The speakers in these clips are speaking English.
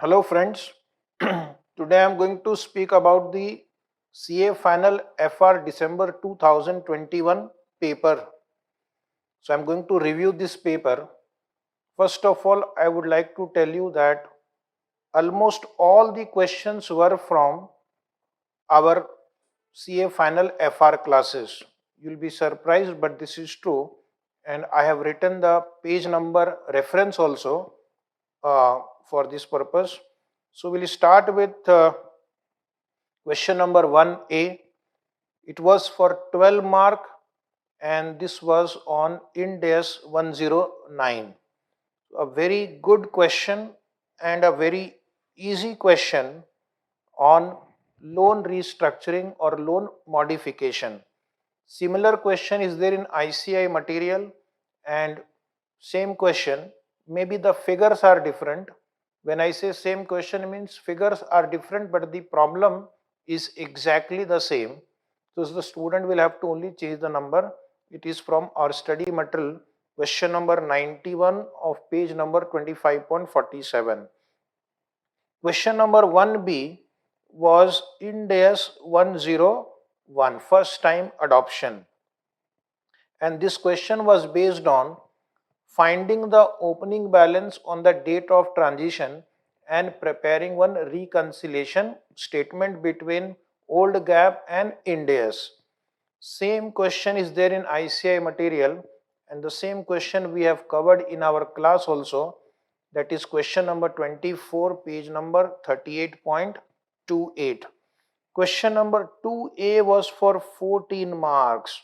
Hello friends, today I am going to speak about the CA Final FR December 2021 paper. So I am going to review this paper. First of all, I would like to tell you that almost all the questions were from our CA Final FR classes. You will be surprised, but this is true. And I have written the page number reference also for this purpose. So we'll start with question number 1A. It was for 12 mark and this was on Ind AS 109. A very good question and a very easy question on loan restructuring or loan modification. Similar question is there in ICI material and same question, maybe the figures are different. When I say same question means figures are different but the problem is exactly the same. So the student will have to only change the number. It is from our study material question number 91 of page number 25.47. Question number 1B was Ind AS 101, first time adoption. And this question was based on finding the opening balance on the date of transition and preparing one reconciliation statement between old GAAP and Ind AS. Same question is there in ICI material and the same question we have covered in our class also, that is question number 24 page number 38.28. Question number 2A was for 14 marks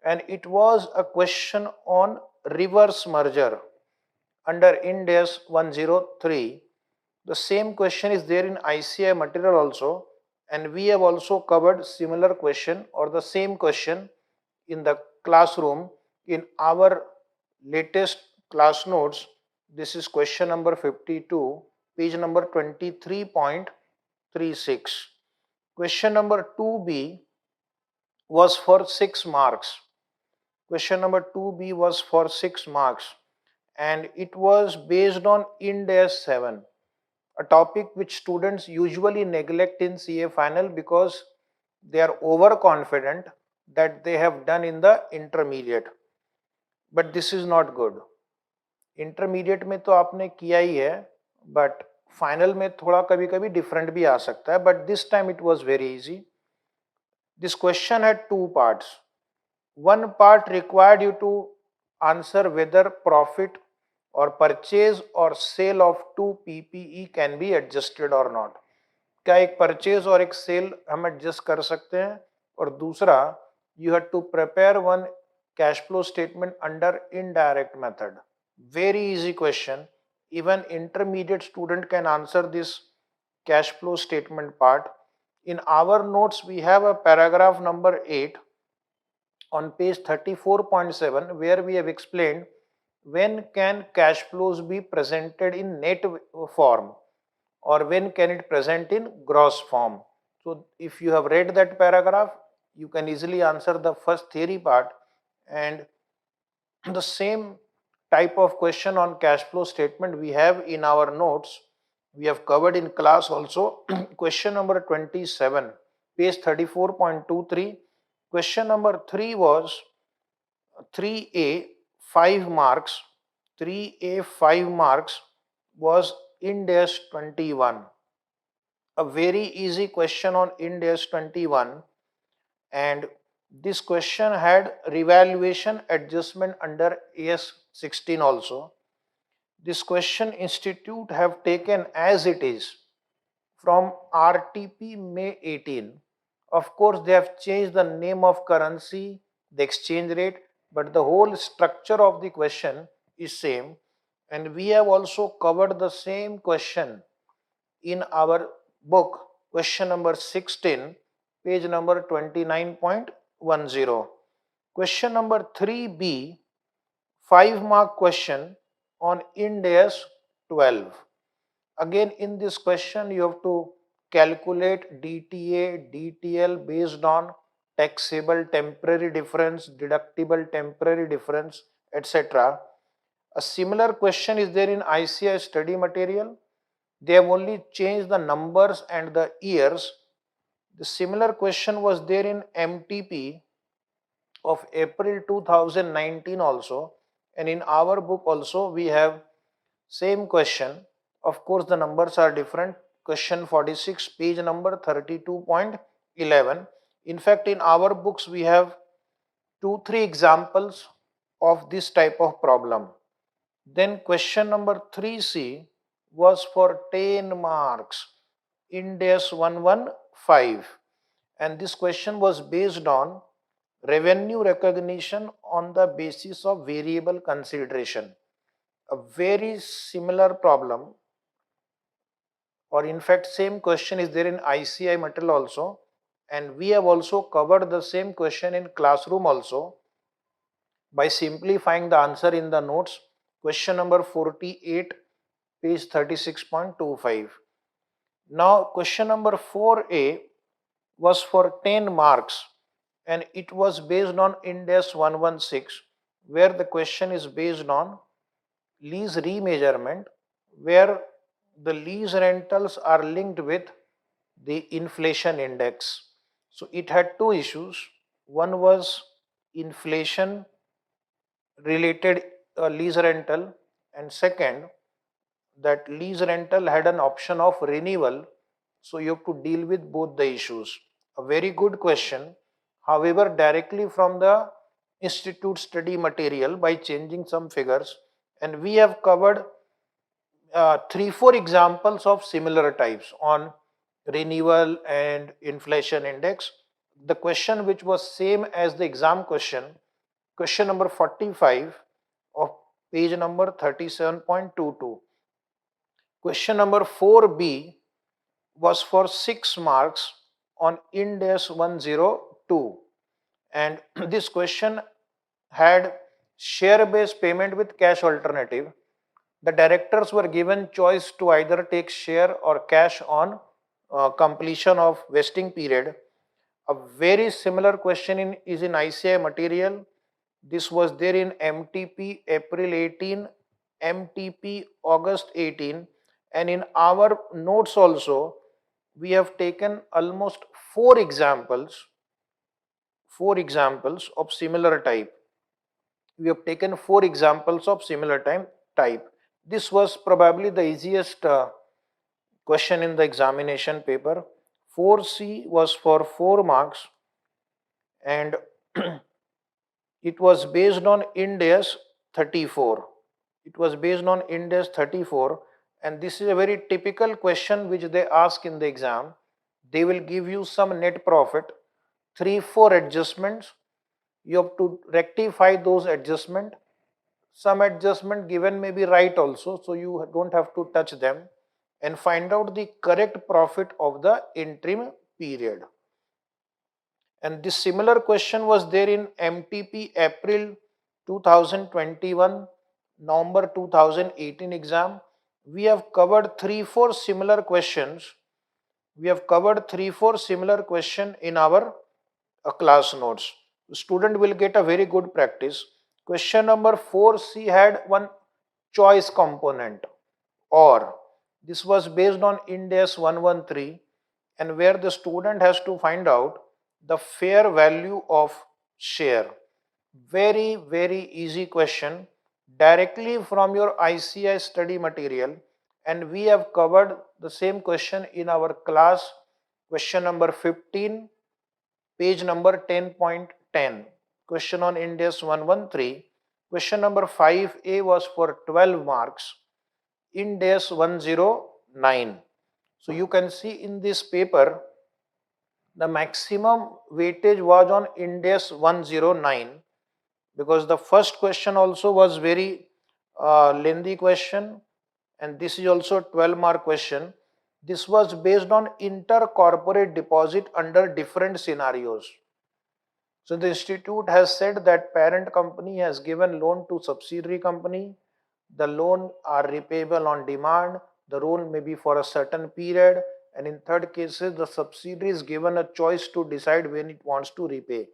and it was a question on reverse merger under Ind AS 103. The same question is there in ICI material also and we have also covered similar question or the same question in the classroom in our latest class notes. This is question number 52, page number 23.36. Question number 2B was for 6 marks. Question number 2B was for 6 marks and it was based on Ind AS 7, a topic which students usually neglect in CA final because they are overconfident that they have done in the intermediate. But this is not good. Intermediate में तो आपने किया ही है but final में थोड़ा कभी कभी different भी आ सकता है, but this time it was very easy. This question had two parts. One part required you to answer whether profit or purchase or sale of two PPE can be adjusted or not. क्या एक purchase और एक cell हम adjust कर सकते हैं? और दूसरा, you have to prepare one cash flow statement under indirect method. Very easy question. Even intermediate student can answer this cash flow statement part. In our notes, we have a paragraph number 8 on page 34.7 where we have explained when can cash flows be presented in net form or when can it present in gross form. So if you have read that paragraph, you can easily answer the first theory part, and the same type of question on cash flow statement we have in our notes. We have covered in class also. Question number 27, page 34.23. Question number 3 was 3A 5 marks. 3A 5 marks was Ind AS 21. A very easy question on Ind AS 21, and this question had revaluation adjustment under AS 16 also. This question institute have taken as it is from RTP May 18. Of course, they have changed the name of currency, the exchange rate, but the whole structure of the question is same. And we have also covered the same question in our book, question number 16, page number 29.10. Question number 3B, 5 mark question on Ind AS 12. Again, in this question, you have to calculate DTA, DTL based on taxable temporary difference, deductible temporary difference, etc. A similar question is there in ICI study material. They have only changed the numbers and the years. The similar question was there in MTP of April 2019 also, and in our book also we have same question. Of course, the numbers are different. Question 46, page number 32.11. In fact, in our books we have 2-3 examples of this type of problem. Then question number 3C was for 10 marks, Index 115, and this question was based on revenue recognition on the basis of variable consideration. A very similar problem, or in fact same question is there in ICI material also, and we have also covered the same question in classroom also by simplifying the answer in the notes. Question number 48, page 36.25. Now question number 4A was for 10 marks and it was based on Index 116, where the question is based on lease remeasurement, where the lease rentals are linked with the inflation index. So it had two issues. One was inflation related lease rental, and second, that lease rental had an option of renewal. So you have to deal with both the issues. A very good question. However, directly from the institute study material by changing some figures, and we have covered 3-4 examples of similar types on renewal and inflation index. The question which was same as the exam question, question number 45 of page number 37.22. Question number 4B was for 6 marks on Index 102, and this question had share based payment with cash alternative. The directors were given choice to either take share or cash on completion of vesting period. A very similar question is in ICI material. This was there in MTP April 18, MTP August 18, and in our notes also we have taken almost four examples of similar type. We have taken 4 examples of similar type. This was probably the easiest question in the examination paper. 4C was for 4 marks and it was based on Index 34. It was based on Index 34, and this is a very typical question which they ask in the exam. They will give you some net profit, 3-4 adjustments. You have to rectify those adjustments. Some adjustment given may be right also, so you don't have to touch them, and find out the correct profit of the interim period. And this similar question was there in MTP April 2021, November 2018 exam. We have covered 3-4 similar questions. We have covered 3-4 similar question in our class notes. The student will get a very good practice. Question number 4C had one choice component, or this was based on Index 113, and where the student has to find out the fair value of share. Very, very easy question directly from your ICI study material, and we have covered the same question in our class. Question number 15, page number 10.10. Question on Index 113. Question number 5A was for 12 marks, Index 109. So you can see in this paper the maximum weightage was on Index 109, because the first question also was very lengthy question, and this is also 12 mark question. This was based on inter-corporate deposit under different scenarios. So the institute has said that parent company has given loan to subsidiary company. The loan are repayable on demand. The loan may be for a certain period, and in third cases the subsidiary is given a choice to decide when it wants to repay.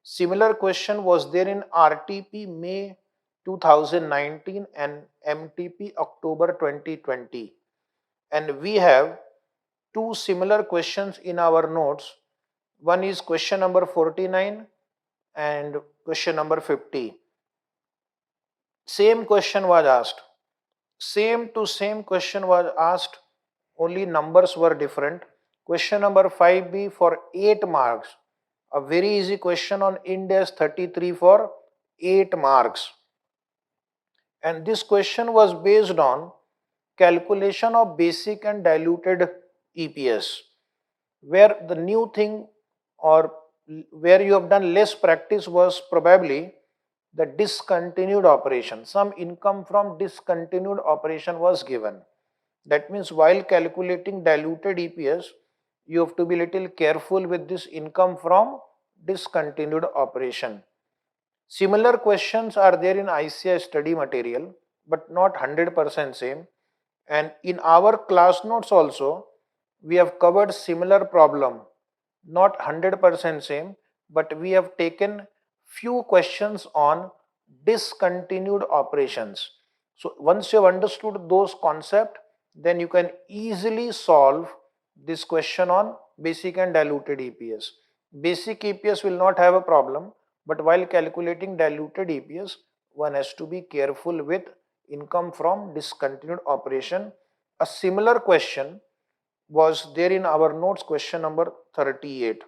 Similar question was there in RTP May 2019 and MTP October 2020. and we have two similar questions in our notes. One is question number 49 and question number 50. Same question was asked. Same to same question was asked, only numbers were different. Question number 5B for 8 marks. A very easy question on Ind AS 33 for 8 marks. And this question was based on calculation of basic and diluted EPS, where the new thing or where you have done less practice was probably the discontinued operation. Some income from discontinued operation was given. That means while calculating diluted EPS, you have to be little careful with this income from discontinued operation. Similar questions are there in ICI study material, but not 100% same. And in our class notes also, we have covered similar problem, not 100% same, but we have taken few questions on discontinued operations. So once you have understood those concepts, then you can easily solve this question on basic and diluted EPS. Basic EPS will not have a problem, but while calculating diluted EPS, one has to be careful with income from discontinued operation. A similar question was there in our notes, question number 38.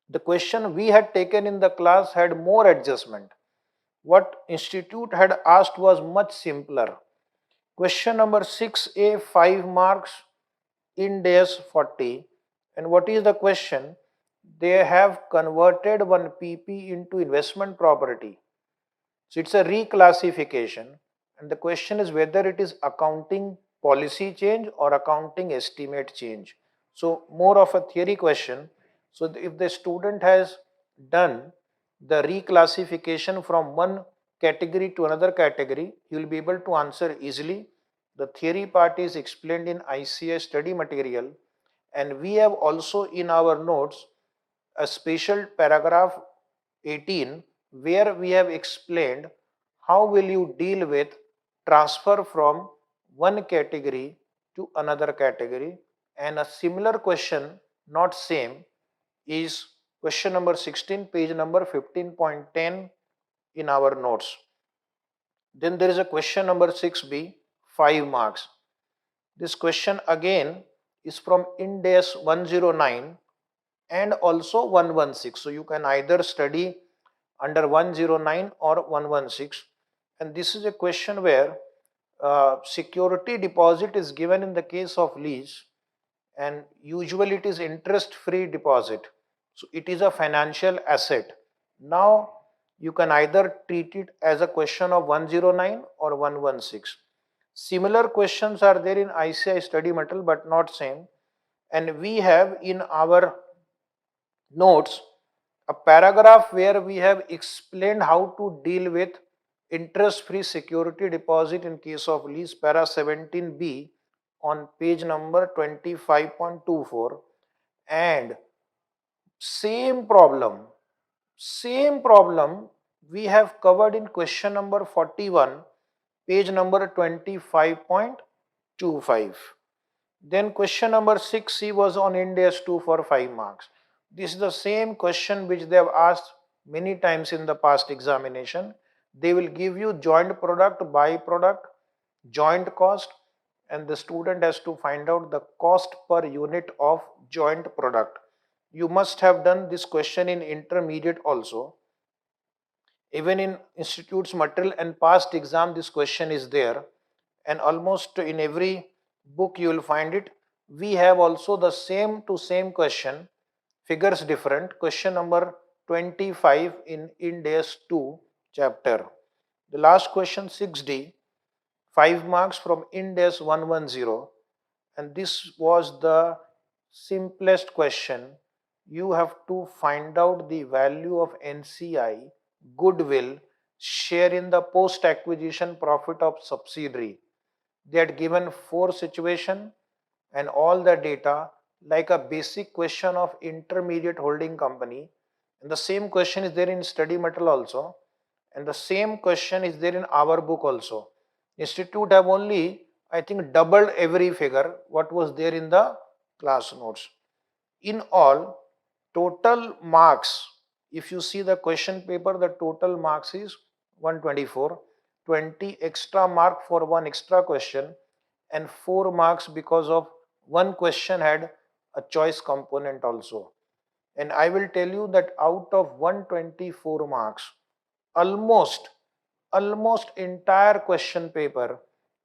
The question we had taken in the class had more adjustment. What institute had asked was much simpler. Question number 6A, 5 marks, Ind AS 40. And what is the question? They have converted one PP into investment property. So it's a reclassification, and the question is whether it is accounting policy change or accounting estimate change. So more of a theory question. So if the student has done the reclassification from one category to another category, he will be able to answer easily. The theory part is explained in ICI study material, and we have also in our notes a special paragraph 18 where we have explained how will you deal with transfer from one category to another category. And a similar question, not same, is question number 16, page number 15.10 in our notes. Then there is a question number 6B, 5 marks. This question again is from Ind AS 109 and also 116. So you can either study under 109 or 116. And this is a question where security deposit is given in the case of lease, and usually it is interest free deposit. So it is a financial asset. Now you can either treat it as a question of 109 or 116. Similar questions are there in ICI study material but not same. And we have in our notes a paragraph where we have explained how to deal with interest free security deposit in case of lease, para 17B on page number 25.24. And same problem we have covered in question number 41, page number 25.25. Then question number 6C was on Ind AS 2 for 5 marks. This is the same question which they have asked many times in the past examination. They will give you joint product, byproduct, joint cost, and the student has to find out the cost per unit of joint product. You must have done this question in intermediate also. Even in institute's material and past exam, this question is there, and almost in every book you will find it. We have also the same to same question, figures different, question number 25 in Ind AS 2 chapter. The last question 6D, 5 marks from Ind AS 110, and this was the simplest question. You have to find out the value of NCI, goodwill, share in the post acquisition profit of subsidiary. They had given 4 situation and all the data like a basic question of intermediate holding company, and the same question is there in study material also, and the same question is there in our book also. Institute have only I think doubled every figure what was there in the class notes. In all, total marks, if you see the question paper, the total marks is 124, 20 extra mark for one extra question, and 4 marks because of one question had a choice component also. And I will tell you that out of 124 marks, almost almost entire question paper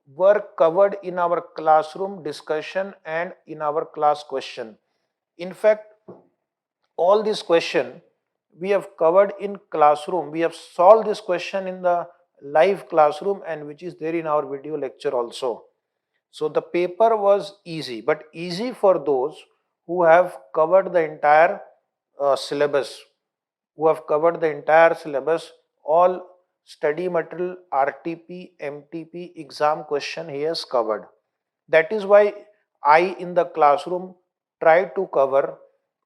were covered in our classroom discussion and in our class question. In fact, all this question we have covered in classroom. We have solved this question in the live classroom and which is there in our video lecture also. So the paper was easy, but easy for those who have covered the entire syllabus, all study material, RTP, MTP, exam question he has covered. That is why I in the classroom try to cover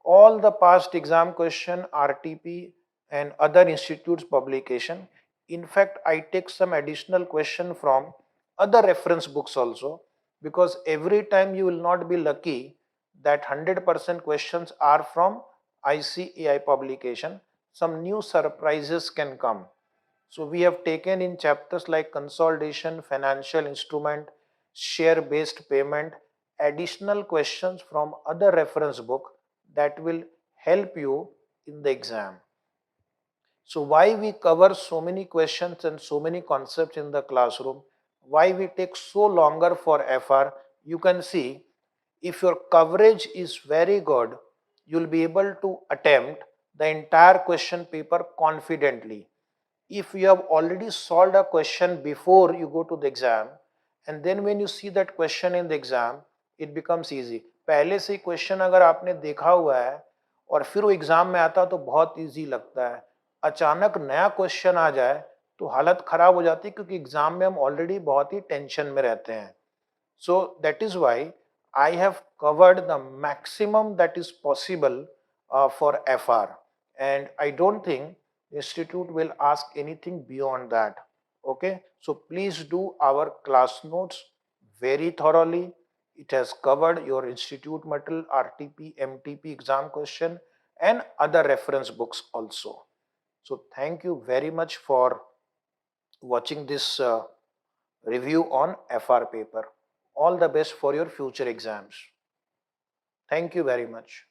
all the past exam question, RTP and other institutes publication. In fact, I take some additional question from other reference books also, because every time you will not be lucky that 100% questions are from ICAI publication. Some new surprises can come. So we have taken in chapters like consolidation, financial instrument, share based payment, additional questions from other reference book that will help you in the exam. So why we cover so many questions and so many concepts in the classroom? Why we take so longer for FR? You can see if your coverage is very good, you'll be able to attempt the entire question paper confidently. If you have already solved a question before you go to the exam, and then when you see that question in the exam, it becomes easy. पहले से question अगर आपने देखा हुआ है और फिर वो एग्जाम में आता तो बहुत इजी लगता है, अचानक नया क्वेश्चन आ जाए तो हालत खराब हो जाती है, क्योंकि एग्जाम में हम ऑलरेडी बहुत ही टेंशन में रहते हैं. So that is why I have covered the maximum that is possible for FR, and I don't think institute will ask anything beyond that. Okay, so please do our class notes very thoroughly. It has covered your institute material, RTP, MTP exam question and other reference books also. So thank you very much for watching this review on FR paper. All the best for your future exams. Thank you very much.